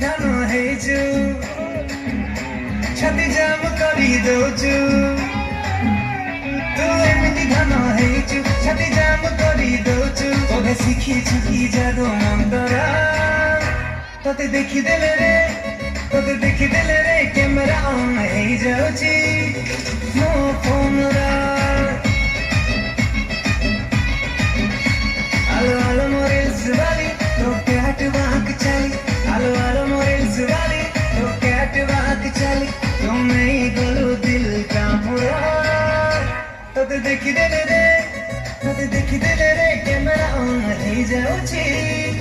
ଧାନ ହେଇଛୁ ଛାତି ଜାମ କରି ଦଉଛୁ ତୁ ଏମିତି ଧାନ ହେଇଛୁ ଛାତି ଜାମ କରି ଦଉଛୁ ବୋଧେ ଶିଖିଛୁ କି ଯାଦୁ ମନ୍ତର ତତେ ଦେଖିଦେଲେ ରେ କ୍ୟାମେରା ଅନ୍ ହେଇଯାଉଛି ମୋ ଫୋନର आलो आलो मोरे सुवाली तो कैट वाक चली आलो आलो मोरे सुवाली तो कैट वाक चली तुम नहीं गोलू दिल का पूरा तो देखी दे रे कैमरा ऑन हो जाऊची।